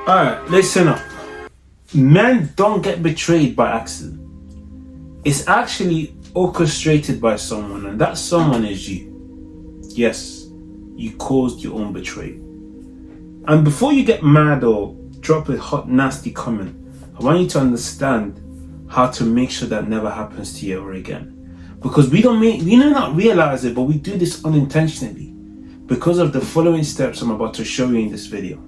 Alright, listen up. Men don't get betrayed by accident. It's actually orchestrated by someone, and that someone is you. Yes, you caused your own betrayal. And before you get mad or drop a hot, nasty comment, I want you to understand how to make sure that never happens to you ever again. Because we may not realize it, but we do this unintentionally because of the following steps I'm about to show you in this video.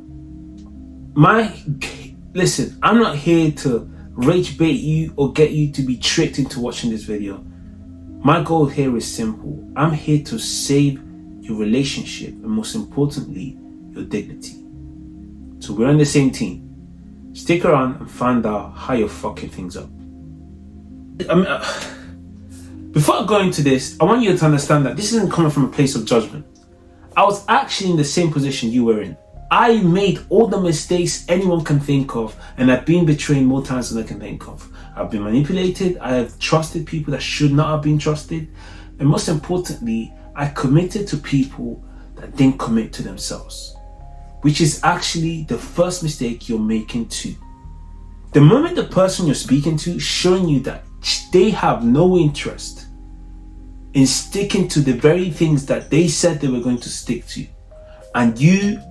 Listen, I'm not here to rage bait you or get you to be tricked into watching this video. My goal here is simple. I'm here to save your relationship and, most importantly, your dignity. So we're on the same team. Stick around and find out how you're fucking things up. Before I go into this, I want you to understand that this isn't coming from a place of judgment. I was actually in the same position you were in. I made all the mistakes anyone can think of, and I've been betrayed more times than I can think of. I've been manipulated, I have trusted people that should not have been trusted, and most importantly, I committed to people that didn't commit to themselves, which is actually the first mistake you're making too. The moment the person you're speaking to is showing you that they have no interest in sticking to the very things that they said they were going to stick to, and you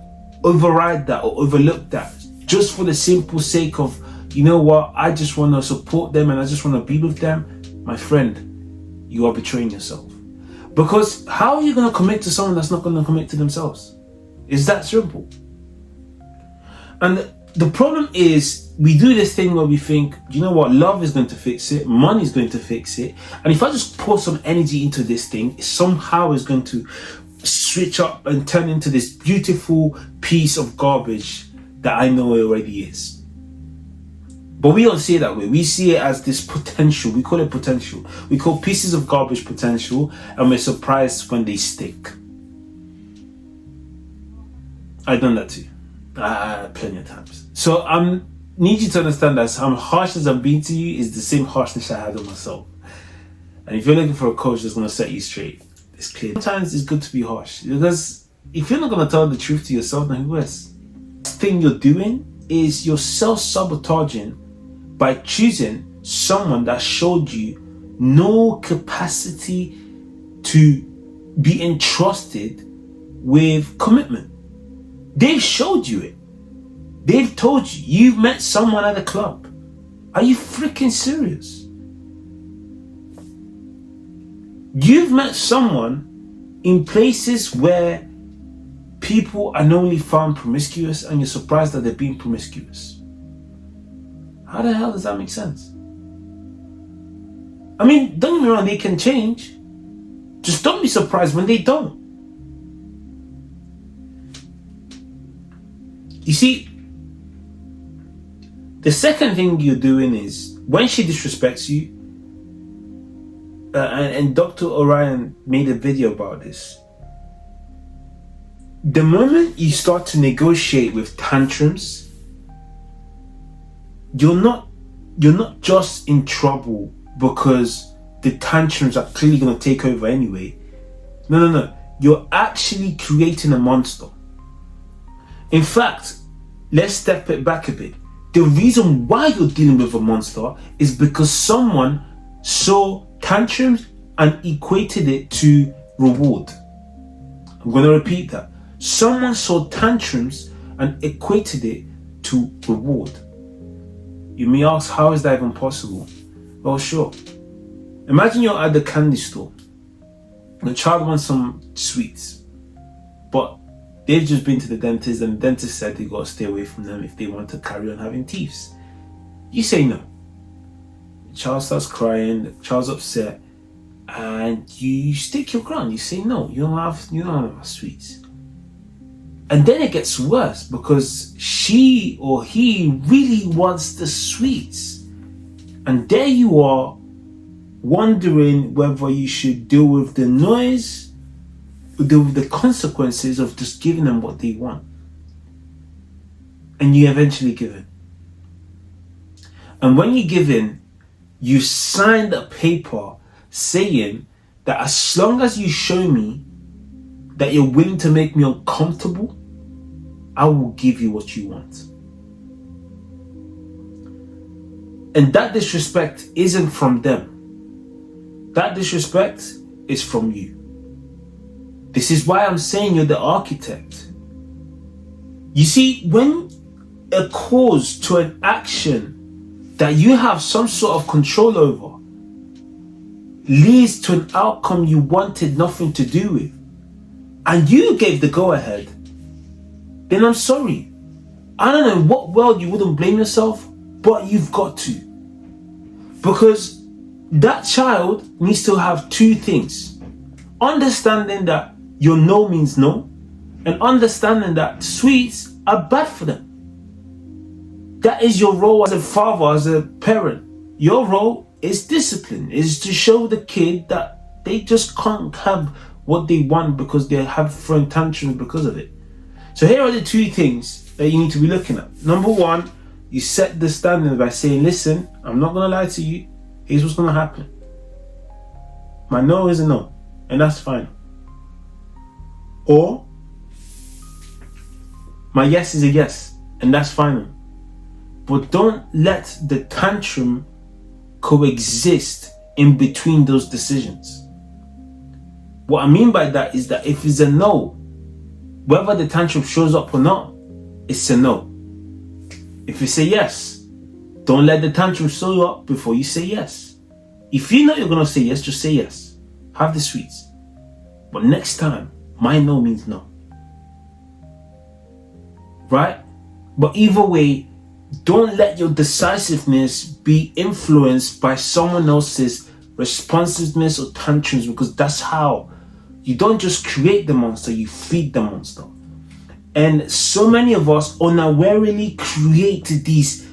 override that or overlook that just for the simple sake of, you know what, I just want to support them and I just want to be with them, my friend, you are betraying yourself. Because how are you going to commit to someone that's not going to commit to themselves? It's that simple. And the problem is, we do this thing where we think, you know what, love is going to fix it, money is going to fix it, and if I just pour some energy into this thing, it somehow is going to switch up and turn into this beautiful piece of garbage that I know it already is. But we don't see it that way. We see it as this potential. We call it potential. We call pieces of garbage potential, and we're surprised when they stick. I've done that too. Plenty of times. So I need you to understand that how harsh as I'm being to you is the same harshness I had on myself. And if you're looking for a coach that's going to set you straight, it's clear. Sometimes it's good to be harsh, because if you're not going to tell the truth to yourself, then who is? The thing you're doing is you're self-sabotaging by choosing someone that showed you no capacity to be entrusted with commitment. They've showed you it. They've told you. You've met someone at a club. Are you freaking serious? You've met someone in places where people are normally found promiscuous, and you're surprised that they're being promiscuous. How the hell does that make sense? I mean, don't get me wrong, they can change. Just don't be surprised when they don't. You see, the second thing you're doing is, when she disrespects you, and Dr. Orion made a video about this, the moment you start to negotiate with tantrums, you're not just in trouble because the tantrums are clearly going to take over anyway. No. You're actually creating a monster. In fact, let's step it back a bit. The reason why you're dealing with a monster is because someone saw tantrums and equated it to reward. I'm going to repeat that. Someone saw tantrums and equated it to reward. You may ask, how is that even possible? Well, sure. Imagine you're at the candy store. The child wants some sweets, but they've just been to the dentist, and the dentist said they got to stay away from them if they want to carry on having teeth. You say no. The child starts crying, the child's upset, and you stick your ground. You say no, you don't have sweets. And then it gets worse, because she or he really wants the sweets. And there you are, wondering whether you should deal with the noise, deal with the consequences of just giving them what they want. And you eventually give in. And when you give in, you signed a paper saying that as long as you show me that you're willing to make me uncomfortable, I will give you what you want. And that disrespect isn't from them. That disrespect is from you. This is why I'm saying you're the architect. You see, when a cause to an action that you have some sort of control over leads to an outcome you wanted nothing to do with, and you gave the go-ahead, then I'm sorry. I don't know in what world you wouldn't blame yourself, but you've got to. Because that child needs to have two things. Understanding that your no means no, and understanding that sweets are bad for them. That is your role as a father, as a parent. Your role is discipline, is to show the kid that they just can't have what they want because they have thrown tantrums because of it. So here are the two things that you need to be looking at. Number one, you set the standard by saying, listen, I'm not going to lie to you. Here's what's going to happen. My no is a no, and that's fine. Or my yes is a yes, and that's fine. But don't let the tantrum coexist in between those decisions. What I mean by that is that if it's a no, whether the tantrum shows up or not, it's a no. If it's a yes, don't let the tantrum show up before you say yes. If you know you're going to say yes, just say yes. Have the sweets. But next time, my no means no. Right? But either way, don't let your decisiveness be influenced by someone else's responsiveness or tantrums, because that's how you don't just create the monster, you feed the monster. And so many of us unawarely create these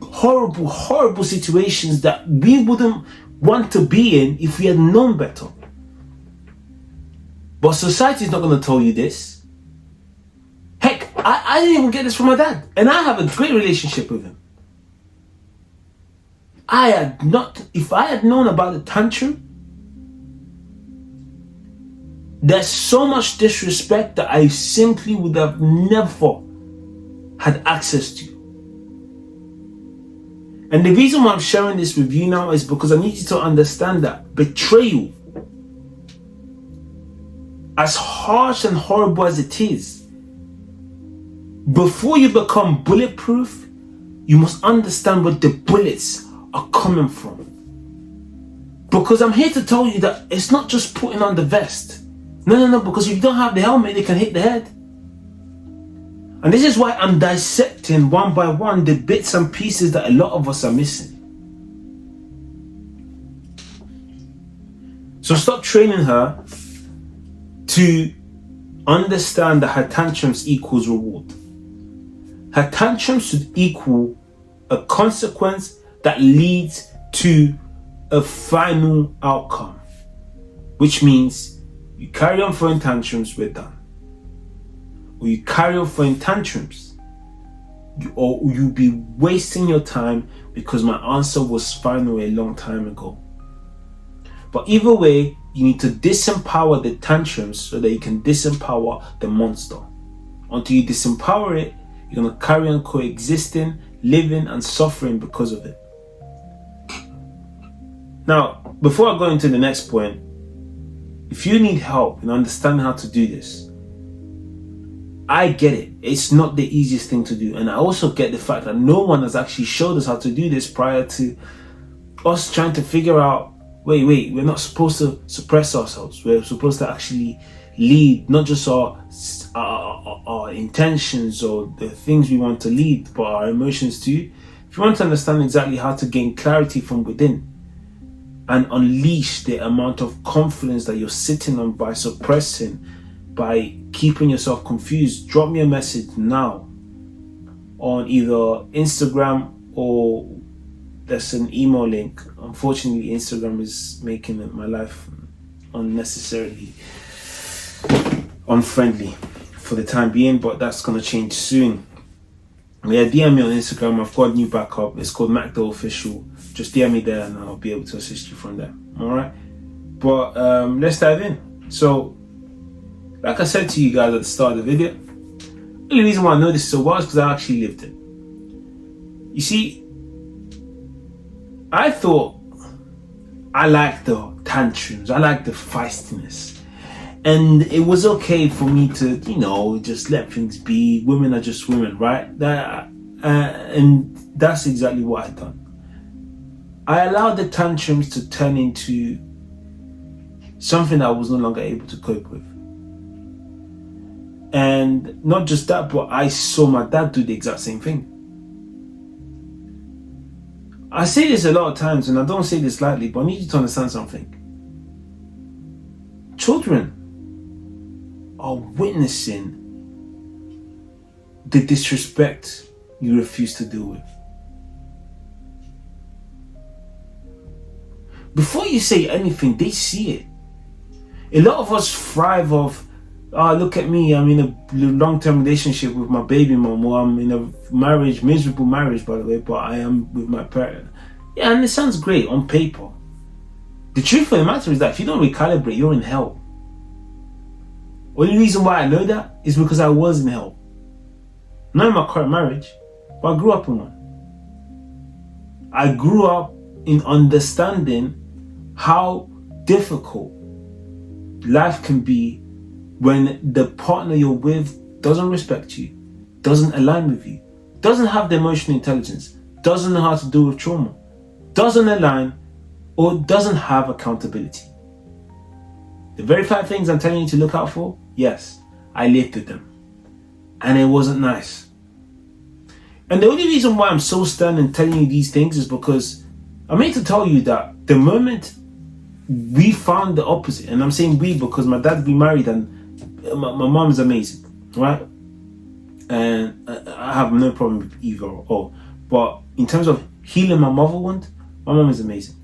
horrible situations that we wouldn't want to be in if we had known better. But society is not going to tell you this. Heck, I didn't even get this from my dad, and I have a great relationship with him. If I had known about the tantrum, there's so much disrespect that I simply would have never had access to. And the reason why I'm sharing this with you now is because I need you to understand that betrayal, as harsh and horrible as it is, before you become bulletproof, you must understand where the bullets are coming from. Because I'm here to tell you that it's not just putting on the vest. No, because if you don't have the helmet, they can hit the head. And this is why I'm dissecting one by one the bits and pieces that a lot of us are missing. So stop training her to understand that her tantrums equals reward. Her tantrums should equal a consequence that leads to a final outcome, which means you carry on throwing tantrums, we're done. Or you carry on throwing tantrums, or you'll be wasting your time because my answer was final a long time ago. But either way, you need to disempower the tantrums so that you can disempower the monster. Until you disempower it, you're going to carry on coexisting, living and suffering because of it. Now, before I go into the next point, if you need help in understanding how to do this, I get it. It's not the easiest thing to do. And I also get the fact that no one has actually showed us how to do this prior to us trying to figure out, wait, we're not supposed to suppress ourselves. We're supposed to actually lead, not just our intentions or the things we want to lead, but our emotions too. If you want to understand exactly how to gain clarity from within and unleash the amount of confidence that you're sitting on by suppressing, by keeping yourself confused, drop me a message now on either Instagram or there's an email link. Unfortunately, Instagram is making my life unnecessarily unfriendly for the time being, but that's going to change soon. Yeah, DM me on Instagram. I've got a new backup. It's called MacDo Official. Just DM me there and I'll be able to assist you from there. Alright? But let's dive in. So, like I said to you guys at the start of the video, the only reason why I know this so well is because I actually lived it. You see, I thought I liked the tantrums, I liked the feistiness. And it was okay for me to, just let things be. Women are just women, right? And that's exactly what I'd done. I allowed the tantrums to turn into something I was no longer able to cope with. And not just that, but I saw my dad do the exact same thing. I say this a lot of times, and I don't say this lightly, but I need you to understand something. Children are witnessing the disrespect you refuse to deal with. Before you say anything, they see it. A lot of us thrive off, look at me, I'm in a long-term relationship with my baby mom, or I'm in a marriage, miserable marriage by the way, but I am with my parent. Yeah, and it sounds great on paper. The truth of the matter is that if you don't recalibrate, you're in hell. Only reason why I know that is because I was in hell. Not in my current marriage, but I grew up in one. I grew up in understanding how difficult life can be when the partner you're with doesn't respect you, doesn't align with you, doesn't have the emotional intelligence, doesn't know how to deal with trauma, doesn't align, or doesn't have accountability. The very 5 things I'm telling you to look out for, yes, I lived with them. And it wasn't nice. And the only reason why I'm so stern in telling you these things is because I meant to tell you that the moment we found the opposite, and I'm saying we because my dad's been married and my mom is amazing, right? And I have no problem with either or. But in terms of healing my mother wound, my mom is amazing.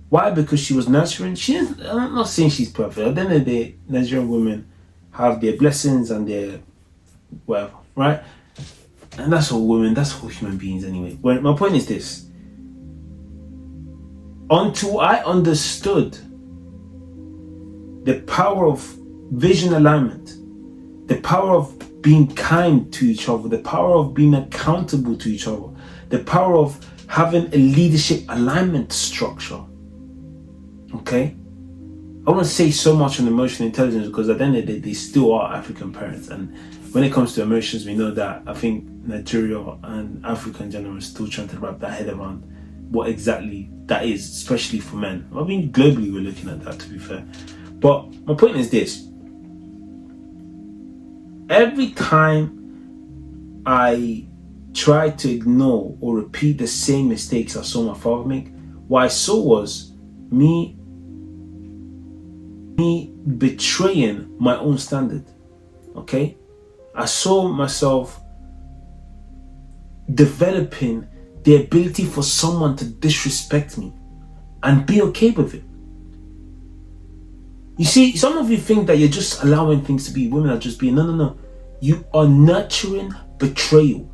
Why? Because she was nurturing. I'm not saying she's perfect. At the end of the day, Nigerian women have their blessings and their whatever, right? And that's all women, that's all human beings anyway. Well, my point is this. Until I understood the power of vision alignment, the power of being kind to each other, the power of being accountable to each other, the power of having a leadership alignment structure. Okay? I want to say so much on emotional intelligence because at the end of the day, they still are African parents. And when it comes to emotions, we know that I think Nigeria and Africa in general is still trying to wrap their head around what exactly that is, especially for men. I mean, globally, we're looking at that, to be fair. But my point is this. Every time I try to ignore or repeat the same mistakes I saw my father make, what I saw was me betraying my own standard. Okay? I saw myself developing the ability for someone to disrespect me and be okay with it. You see, some of you think that you're just allowing things to be. Women are just being. No. You are nurturing betrayal.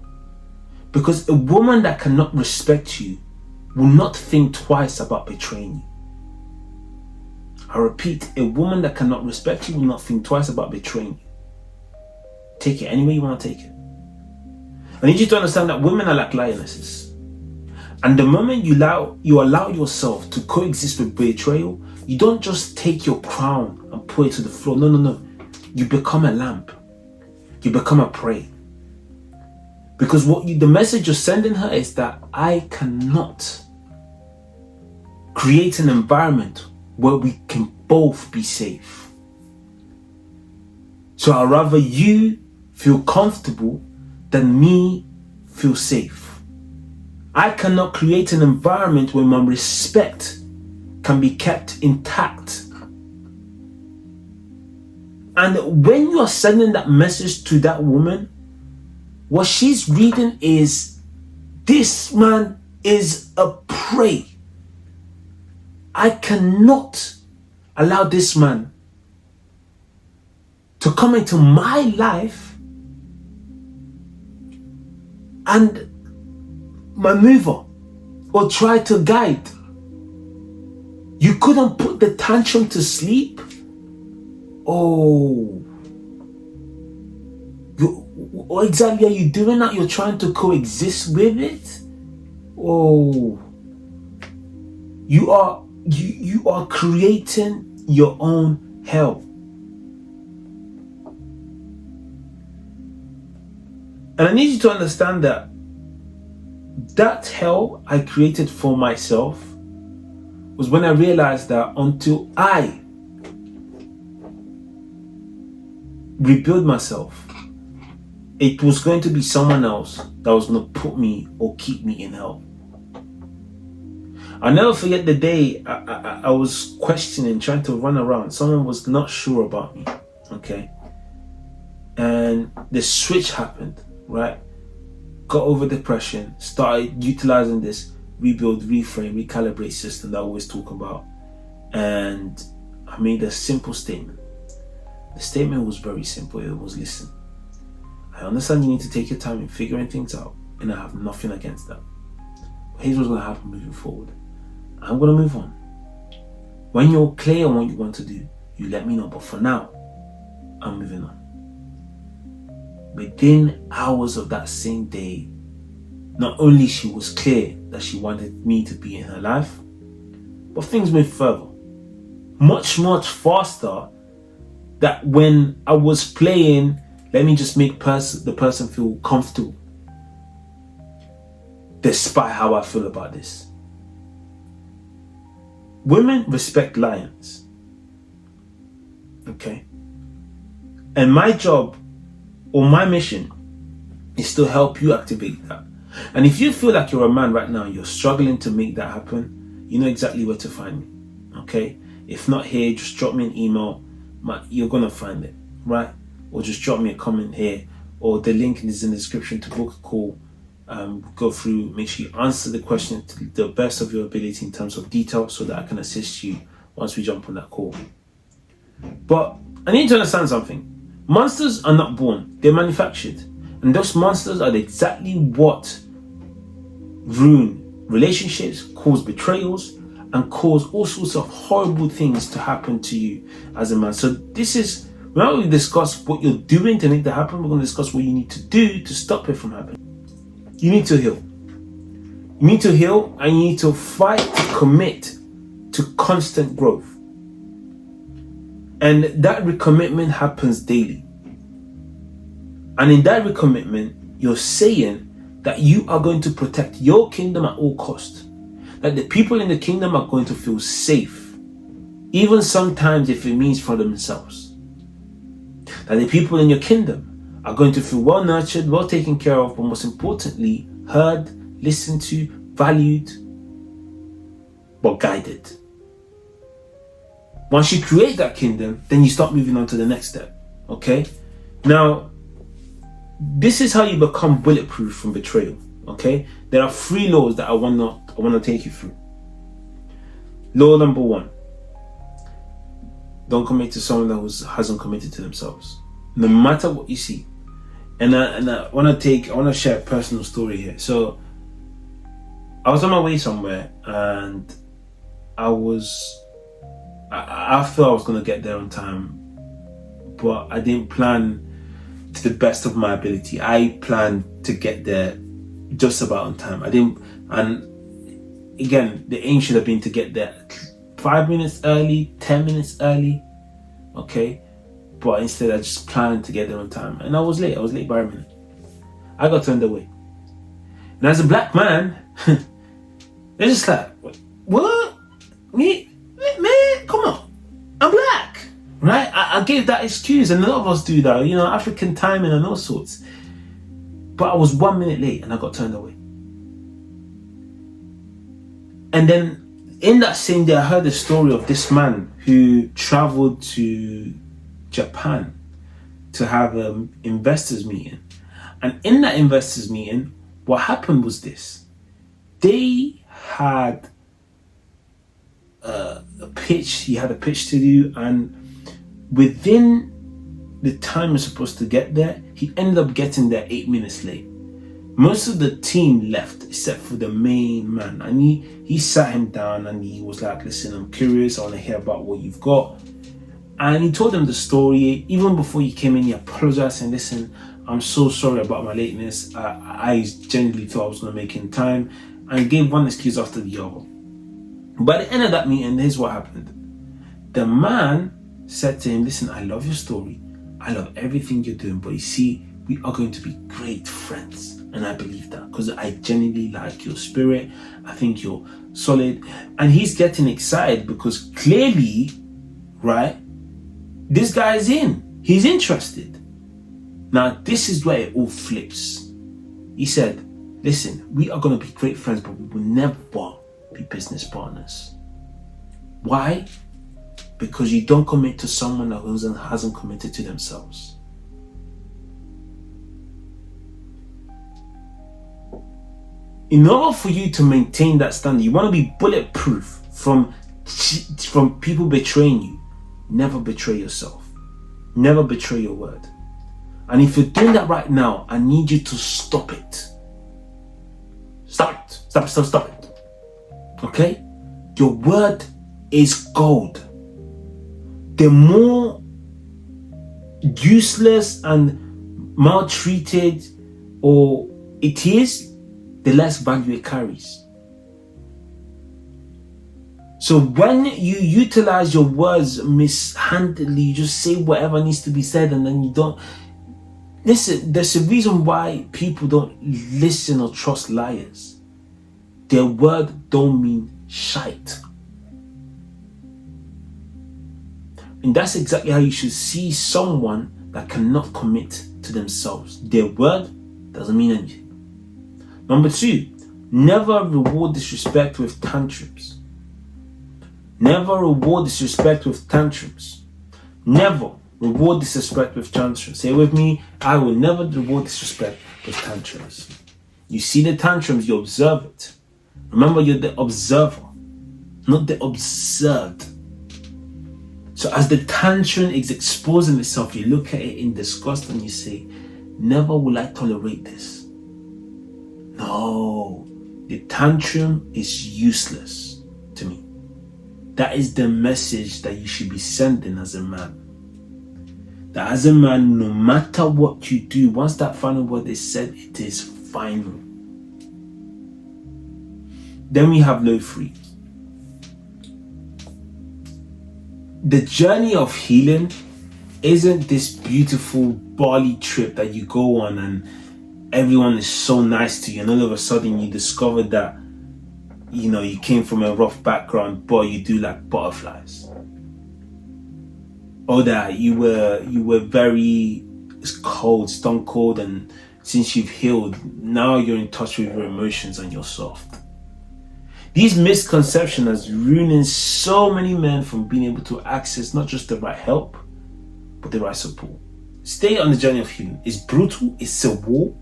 Because a woman that cannot respect you will not think twice about betraying you. I repeat, a woman that cannot respect you will not think twice about betraying you. Take it any way you want to take it. I need you to understand that women are like lionesses. And the moment you allow yourself to coexist with betrayal, you don't just take your crown and put it to the floor. No. You become a lamb. You become a prey. Because the message you're sending her is that I cannot create an environment where we can both be safe. So I'd rather you feel comfortable than me feel safe. I cannot create an environment where my respect can be kept intact. And when you are sending that message to that woman, what she's reading is, this man is a prey. I cannot allow this man to come into my life and maneuver or try to guide. You couldn't put the tantrum to sleep? Oh. What exactly are you doing now? You're trying to coexist with it? Oh. You are creating your own hell. And I need you to understand that hell I created for myself was when I realized that until I rebuild myself, it was going to be someone else that was going to put me or keep me in hell. I'll never forget the day I was questioning, trying to run around. Someone was not sure about me, okay? And the switch happened, right? Got over depression, started utilizing this rebuild, reframe, recalibrate system that I always talk about. And I made a simple statement. The statement was very simple. It was, listen, I understand you need to take your time in figuring things out, and I have nothing against that. But here's what's going to happen moving forward. I'm going to move on. When you're clear on what you want to do, you let me know. But for now, I'm moving on. Within hours of that same day, not only she was clear that she wanted me to be in her life, but things moved further. Much, much faster. That when I was playing, let me just make the person feel comfortable, despite how I feel about this. Women respect lions. Okay? And my job or my mission is to help you activate that. And if you feel like you're a man right now, you're struggling to make that happen, you know exactly where to find me. Okay? If not here, just drop me an email. You're gonna find it, right? Or just drop me a comment here, or the link is in the description to book a call. Go through, make sure you answer the question to the best of your ability in terms of detail, so that I can assist you once we jump on that call. But I need to understand something. Monsters are not born, they're manufactured. And those monsters are exactly what ruin relationships, cause betrayals, and cause all sorts of horrible things to happen to you as a man. So this is, we're not going to discuss what you're doing to make that happen. We're going to discuss what you need to do to stop it from happening. You need to heal. You need to heal, and you need to fight to commit to constant growth. And that recommitment happens daily. And in that recommitment, you're saying that you are going to protect your kingdom at all costs. That the people in the kingdom are going to feel safe, even sometimes if it means for themselves. That the people in your kingdom are going to feel well nurtured, well taken care of, but most importantly, heard, listened to, valued, but guided. Once you create that kingdom, then you start moving on to the next step. Okay? Now, this is how you become bulletproof from betrayal. Okay? There are 3 laws that I want to take you through. Law number 1. Don't commit to someone that hasn't committed to themselves. No matter what you see. And I want to share a personal story here. So I was on my way somewhere, and I thought I was going to get there on time, but I didn't plan to the best of my ability. I planned to get there just about on time. And again, the aim should have been to get there 5 minutes early, 10 minutes early, okay? But instead I just planned to get there on time, and I was late by a minute. I got turned away. And as a black man, they're just like, what? Me? Man, come on. I'm black, right? I gave that excuse, and a lot of us do that, African timing and all sorts. But I was 1 minute late and I got turned away. And then in that same day, I heard the story of this man who traveled to Japan to have an investors meeting. And in that investors meeting, what happened was this. They had a pitch. He had a pitch to do, and within the time you're supposed to get there, he ended up getting there 8 minutes late. Most of the team left except for the main man, and he sat him down and he was like, listen, I'm curious, I want to hear about what you've got. And he told him the story. Even before he came in, he apologized and listen, I'm so sorry about my lateness. I genuinely thought I was going to make it in time, and he gave one excuse after the other. By the end of that meeting, here's what happened. The man said to him, listen, I love your story. I love everything you're doing, but you see, we are going to be great friends. And I believe that because I genuinely like your spirit. I think you're solid. And he's getting excited because clearly, right, this guy is in. He's interested. Now, this is where it all flips. He said, listen, we are going to be great friends, but we will never be business partners. Why? Because you don't commit to someone that hasn't committed to themselves. In order for you to maintain that standard, you want to be bulletproof from people betraying you. Never betray yourself. Never betray your word. And if you're doing that right now, I need you to stop it. Stop it. Stop it. Okay? Your word is gold. The more useless and maltreated or it is, the less value it carries. So when you utilize your words mishandedly, you just say whatever needs to be said and then you don't listen. There's a reason why people don't listen or trust liars. Their word don't mean shite. And that's exactly how you should see someone that cannot commit to themselves. Their word doesn't mean anything. Number 2, never reward disrespect with tantrums. Never reward disrespect with tantrums. Never reward disrespect with tantrums. Say it with me, I will never reward disrespect with tantrums. You see the tantrums, you observe it. Remember, you're the observer, not the observed. So as the tantrum is exposing itself, you look at it in disgust and you say, never will I tolerate this. No, the tantrum is useless to me. That is the message that you should be sending as a man. That as a man, no matter what you do, once that final word is said, it is final. Then we have low free. The journey of healing isn't this beautiful Bali trip that you go on and everyone is so nice to you and all of a sudden you discover that you came from a rough background but you do like butterflies, or that you were very cold, stone cold, and since you've healed now you're in touch with your emotions and you're soft. These misconceptions has ruining so many men from being able to access not just the right help but the right support. Stay on the journey of healing. It's brutal, it's a war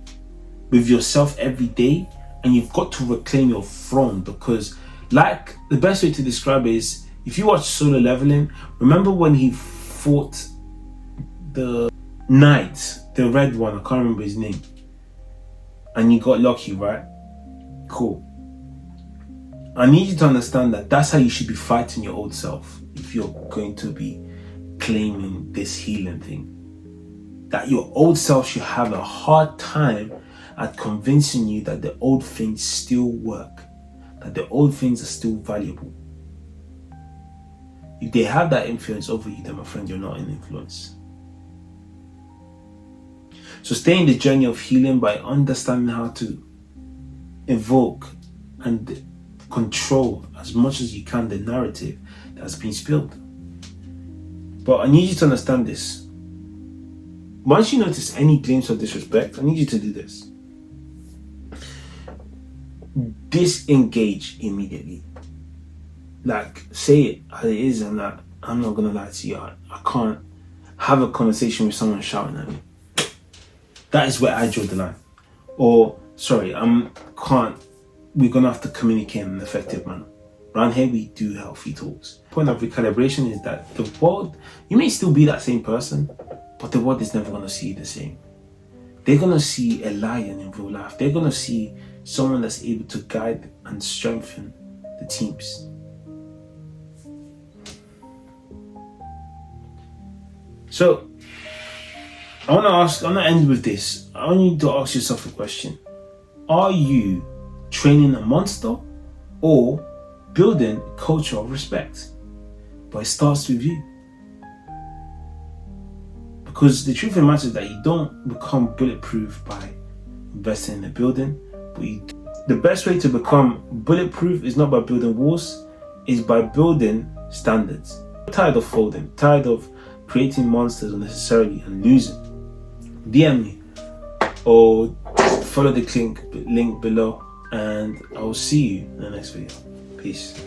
with yourself every day, and you've got to reclaim your throne, because like the best way to describe it is, if you watch Solo Leveling, remember when he fought the knight, the red one, I can't remember his name, and you got lucky, right? Cool. I need you to understand that that's how you should be fighting your old self if you're going to be claiming this healing thing. That your old self should have a hard time at convincing you that the old things still work, that the old things are still valuable. If they have that influence over you, then my friend, you're not an influence. So stay in the journey of healing by understanding how to evoke and control as much as you can the narrative that's been spilled. But I need you to understand this. Once you notice any glimpse of disrespect, I need you to do this. Disengage immediately. Like, say it as it is, and that I'm not gonna lie to you, I can't have a conversation with someone shouting at me. That is where I draw the line. Or, sorry, we're gonna have to communicate in an effective manner. Around here we do healthy talks. Point of recalibration is that the world, you may still be that same person, but the world is never gonna see you the same. They're gonna see a lion in real life. They're gonna see someone that's able to guide and strengthen the teams. So I want to end with this. I want you to ask yourself a question. Are you training a monster, or building a culture of respect. But it starts with you. Because the truth of the matter is that you don't become bulletproof by investing in a building, but the best way to become bulletproof is not by building walls, is by building standards. I'm tired of folding, tired of creating monsters unnecessarily and losing. DM me or follow the link below, and I'll see you in the next video. Peace.